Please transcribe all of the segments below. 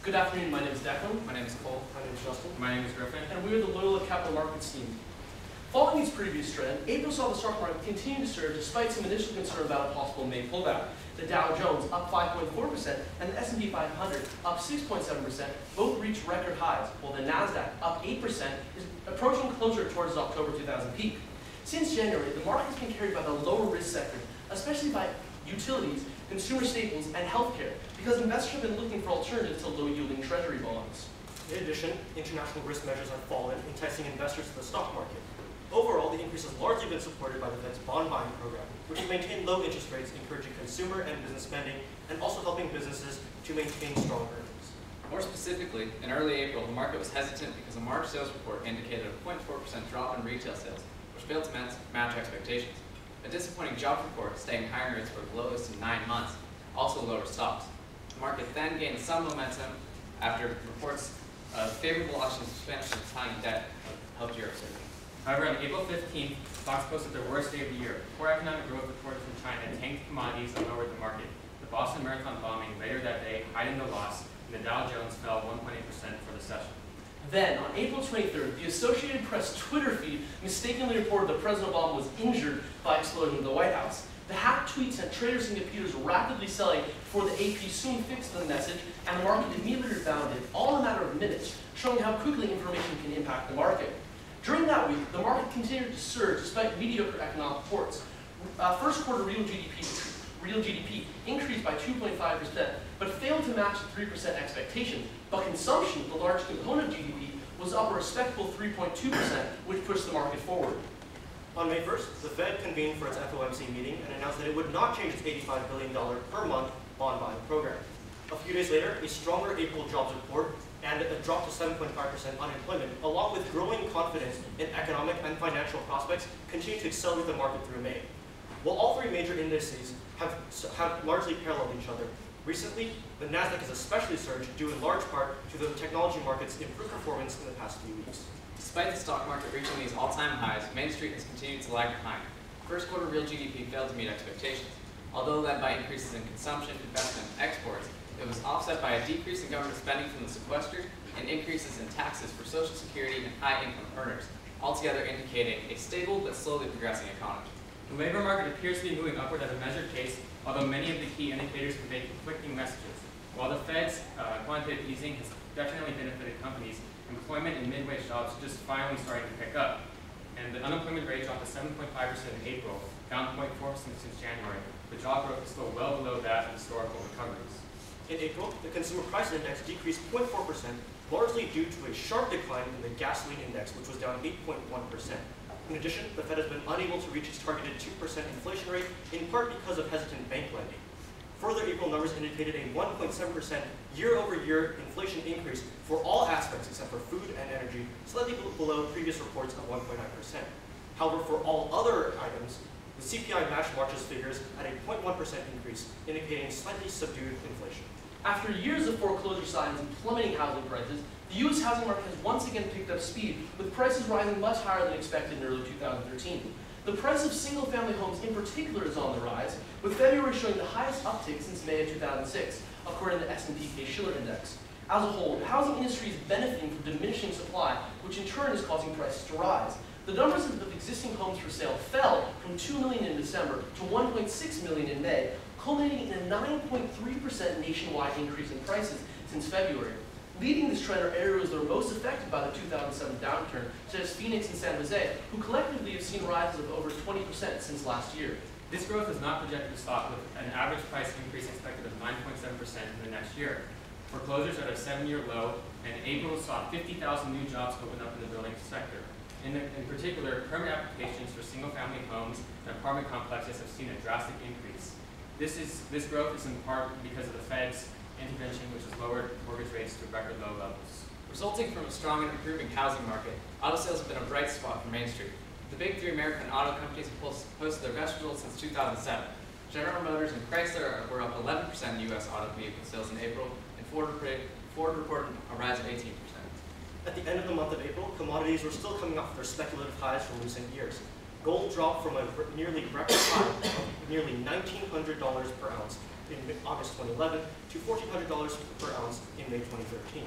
Good afternoon, my name is Declan. My name is Cole. My name is Justin. My name is Griffin. And we are the Loyola Capital Markets team. Following its previous trend, April saw the stock market continue to surge despite some initial concern about a possible May pullback. The Dow Jones up 5.4% and the S&P 500 up 6.7% both reached record highs, while the Nasdaq up 8% is approaching closer towards its October 2000 peak. Since January, the market has been carried by the lower risk sector, especially by utilities, consumer staples, and healthcare, because investors have been looking for alternatives to low-yielding treasury bonds. In addition, international risk measures have fallen, enticing investors to the stock market. Overall, the increase has largely been supported by the Fed's bond buying program, which has maintained low interest rates, encouraging consumer and business spending, and also helping businesses to maintain strong earnings. More specifically, in early April, the market was hesitant because a March sales report indicated a 0.4% drop in retail sales, which failed to match expectations. A disappointing jobs report, stating hiring rates were the lowest in 9 months, also lowered stocks. The market then gained some momentum after reports of favorable auctions of Spanish and Italian debt helped Europe surge. However, on April 15th, stocks posted their worst day of the year. Poor economic growth reported from China tanked commodities and lowered the market. The Boston Marathon bombing later that day heightened the loss, and the Dow Jones fell 1.8% for the session. Then, on April 23rd, the Associated Press Twitter feed mistakenly reported that President Obama was injured by explosion in the White House. The hacked tweet sent traders and computers rapidly selling before the AP soon fixed the message, and the market immediately rebounded, all in a matter of minutes, showing how quickly information can impact the market. During that week, the market continued to surge despite mediocre economic reports. First quarter real GDP increased by 2.5%, but failed to match the 3% expectation. But consumption, the largest component of GDP, was up a respectable 3.2%, which pushed the market forward. On May 1st, the Fed convened for its FOMC meeting and announced that it would not change its $85 billion per month bond buying program. A few days later, a stronger April jobs report and a drop to 7.5% unemployment, along with growing confidence in economic and financial prospects, continued to accelerate the market through May. While all three major indices have largely paralleled each other, recently, the Nasdaq has especially surged due in large part to the technology market's improved performance in the past few weeks. Despite the stock market reaching these all-time highs, Main Street has continued to lag behind. First quarter real GDP failed to meet expectations. Although led by increases in consumption, investment, and exports, it was offset by a decrease in government spending from the sequester and increases in taxes for Social Security and high-income earners, altogether indicating a stable but slowly progressing economy. The labor market appears to be moving upward at a measured pace, although many of the key indicators convey conflicting messages. While the Fed's quantitative easing has definitely benefited companies, employment and mid-wage jobs are just finally starting to pick up. And the unemployment rate dropped to 7.5% in April, down 0.4% since January. The job growth is still well below that of historical recoveries. In April, the Consumer Price Index decreased 0.4%, largely due to a sharp decline in the gasoline index, which was down 8.1%. In addition, the Fed has been unable to reach its targeted 2% inflation rate, in part because of hesitant bank lending. Further April numbers indicated a 1.7% year-over-year inflation increase for all aspects except for food and energy, slightly below previous reports of 1.9%. However, for all other items, the CPI matched March's figures at a 0.1% increase, indicating slightly subdued inflation. After years of foreclosure signs and plummeting housing prices, the U.S. housing market has once again picked up speed, with prices rising much higher than expected in early 2013. The price of single-family homes in particular is on the rise, with February showing the highest uptick since May of 2006, according to the S&P Case-Shiller Index. As a whole, the housing industry is benefiting from diminishing supply, which in turn is causing prices to rise. The numbers of existing homes for sale fell from 2 million in December to 1.6 million in May, culminating in a 9.3% nationwide increase in prices since February. Leading this trend are areas that are most affected by the 2007 downturn, such as Phoenix and San Jose, who collectively have seen rises of over 20% since last year. This growth is not projected to stop, with an average price increase expected of 9.7% in the next year. Foreclosures are at a 7-year low, and April saw 50,000 new jobs open up in the building sector. In particular, permit applications for single-family homes and apartment complexes have seen a drastic increase. This growth is in part because of the Fed's intervention, which has lowered mortgage rates to record low levels. Resulting from a strong and improving housing market, auto sales have been a bright spot for Main Street. The big three American auto companies have posted their best results since 2007. General Motors and Chrysler were up 11% in U.S. auto vehicle sales in April, and Ford reported a rise of 18%. At the end of the month of April, commodities were still coming off their speculative highs from recent years. Gold dropped from a nearly record high of nearly $1,900 per ounce in August 2011 to $1,400 per ounce in May 2013.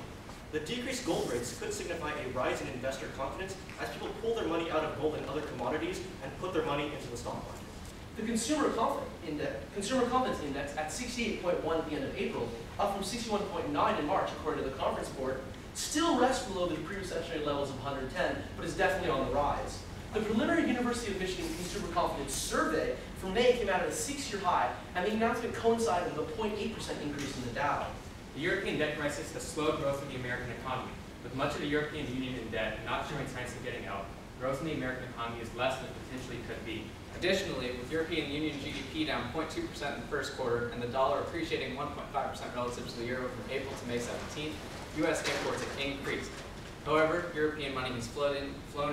The decreased gold rates could signify a rise in investor confidence as people pull their money out of gold and other commodities and put their money into the stock market. The Consumer Confidence Index at 68.1 at the end of April, up from 61.9 in March, according to the Conference Board, still rests below the pre-recessionary levels of 110, but is definitely on the rise. The preliminary University of Michigan Consumer Confidence Survey from May came out at a 6-year high, and the announcement coincided with a 0.8% increase in the Dow. The European debt crisis has slowed growth of the American economy. With much of the European Union in debt and not showing signs of getting out, growth in the American economy is less than it potentially could be. Additionally, with European Union GDP down 0.2% in the first quarter and the dollar appreciating 1.5% relative to the euro from April to May 17th, U.S. imports have increased. However, European money has flown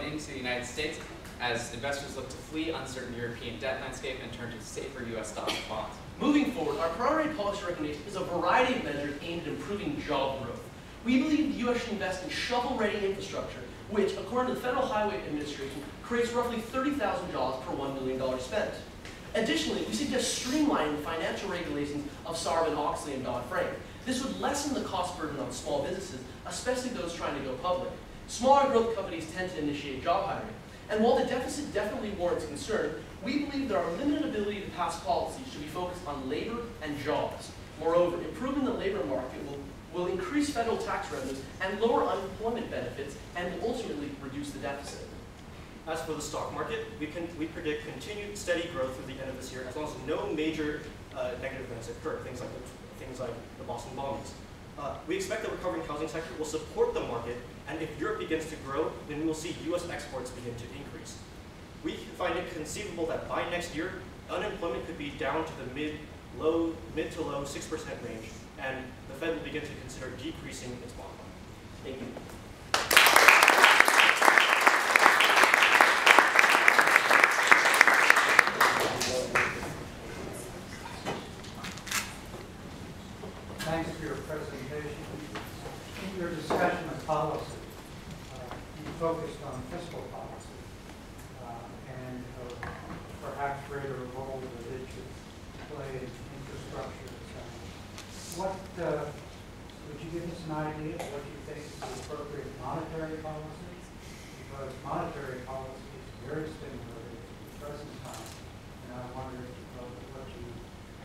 into the United States as investors look to flee uncertain European debt landscape and turn to safer U.S. stocks and bonds. Moving forward, our primary policy recommendation is a variety of measures aimed at improving job growth. We believe the U.S. should invest in shovel-ready infrastructure, which, according to the Federal Highway Administration, creates roughly $30,000 per $1 million spent. Additionally, we suggest streamlining the financial regulations of Sarbanes-Oxley and Dodd-Frank. This would lessen the cost burden on small businesses, especially those trying to go public. Smaller growth companies tend to initiate job hiring. And while the deficit definitely warrants concern, we believe that our limited ability to pass policies should be focused on labor and jobs. Moreover, improving the labor market will increase federal tax revenues and lower unemployment benefits and will ultimately reduce the deficit. As for the stock market, we predict continued steady growth through the end of this year as long as no major negative events occur, things like the Boston bombings. We expect the recovering housing sector will support the market, and if Europe begins to grow, then we will see U.S. exports begin to increase. We find it conceivable that by next year, unemployment could be down to the mid to low 6% range, and the Fed will begin to consider decreasing its bond line. Thank you. Thanks for your presentation. In your discussion of policy, you focused on fiscal policy and perhaps greater role that it should play in infrastructure. What would you give us an idea of what you think is the appropriate monetary policy? Because monetary policy is very stimulating at the present time, and I wonder what you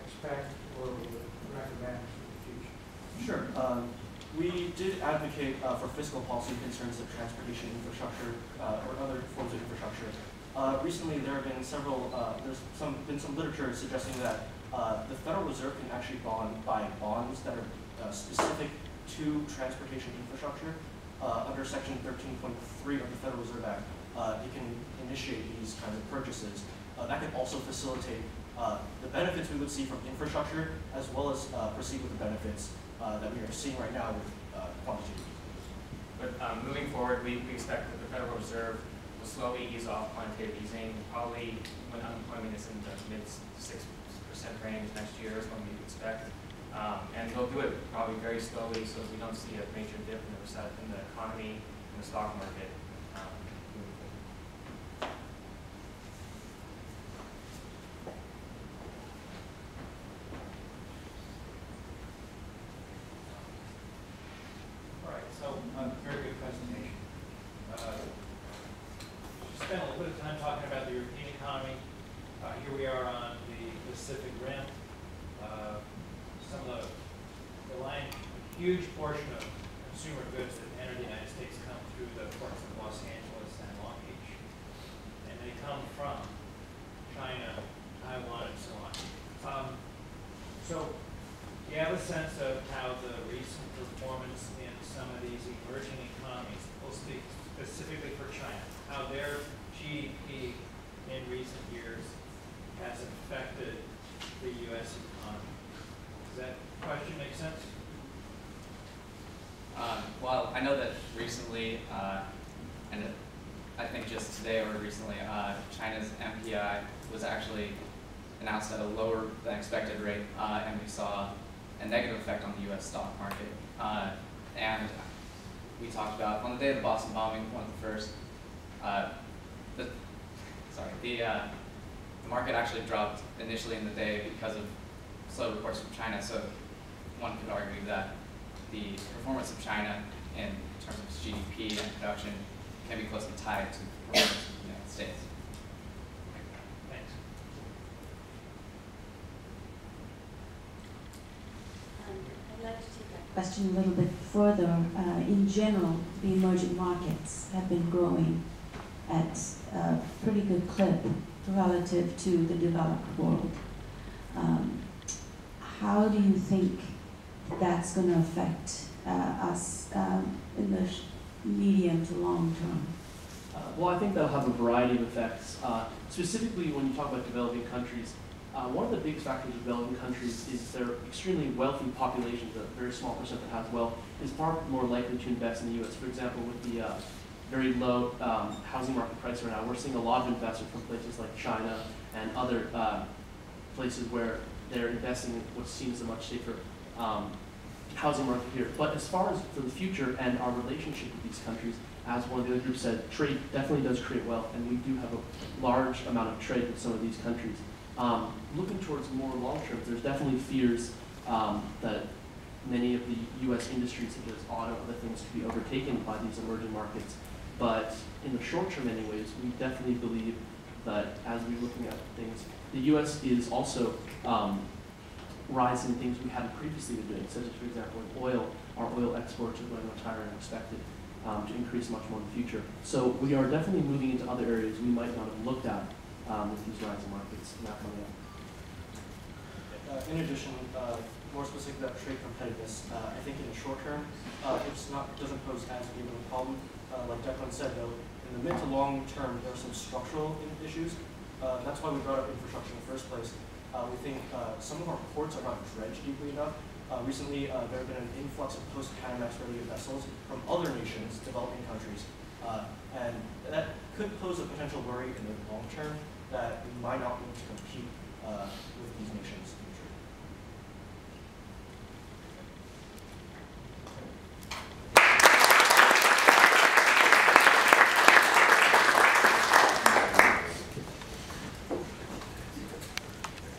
expect or would recommend. Sure. We did advocate for fiscal policy concerns of transportation infrastructure or other forms of infrastructure. Recently, there have been there's been some literature suggesting that the Federal Reserve can actually buy bonds that are specific to transportation infrastructure. Under Section 13.3 of the Federal Reserve Act, it can initiate these kinds of purchases. That can also facilitate the benefits we would see from infrastructure, as well as proceed with the benefits that we are seeing right now with quantitative easing. But moving forward, we expect that the Federal Reserve will slowly ease off quantitative easing, probably when unemployment is in the mid 6% range next year is when we expect. And they'll do it probably very slowly so that we don't see a major dip in the economy and the stock market. Very good presentation. Spent a little bit of time talking about the European economy. Here we are on the Pacific Rim. Some of a huge portion of consumer goods that enter the United States come through the ports of Los Angeles and Long Beach. And they come from China, Taiwan, and so on. So do you have a sense of how the recent performance in some of these emerging economies, we'll speak specifically for China, how their GDP in recent years has affected the U.S. economy? Does that question make sense? Well, I know that recently, and I think just today or recently, China's MPI was actually announced at a lower than expected rate, and we saw a negative effect on the U.S. stock market. And we talked about, on the day of the Boston bombing, one of the first, the market actually dropped initially in the day because of slow reports from China. So one could argue that the performance of China in terms of its GDP and production can be closely tied to the performance of the United States. Thanks. I'd like to take that question a little bit further. In general, the emerging markets have been growing at a pretty good clip relative to the developed world. How do you think that's going to affect us in the medium to long term? Well, I think that'll have a variety of effects. Specifically, when you talk about developing countries, one of the biggest factors of developing countries is their extremely wealthy populations. A very small percent that has wealth is far more likely to invest in the U.S. For example, with the very low housing market price right now, we're seeing a lot of investors from places like China and other places where they're investing in what seems a much safer housing market here. But as far as for the future and our relationship with these countries, as one of the other groups said, trade definitely does create wealth, and we do have a large amount of trade with some of these countries. Looking towards more long term, there's definitely fears that many of the U.S. industries, such as auto and other things, could be overtaken by these emerging markets. But in the short term anyways, we definitely believe that as we're looking at things, the U.S. is also rising things we hadn't previously been doing, such as, for example, in oil. Our oil exports are going much higher than expected to increase much more in the future. So we are definitely moving into other areas we might not have looked at with these rising markets not coming up. In addition, more specifically about trade competitiveness, I think in the short term, doesn't pose as big of a problem. Like Declan said, though, in the mid to long term, there are some structural issues. That's why we brought up infrastructure in the first place. We think some of our ports are not dredged deeply enough. Recently, there have been an influx of post-Panamax related vessels from other nations, developing countries, and that could pose a potential worry in the long term that we might not be able to compete with these nations.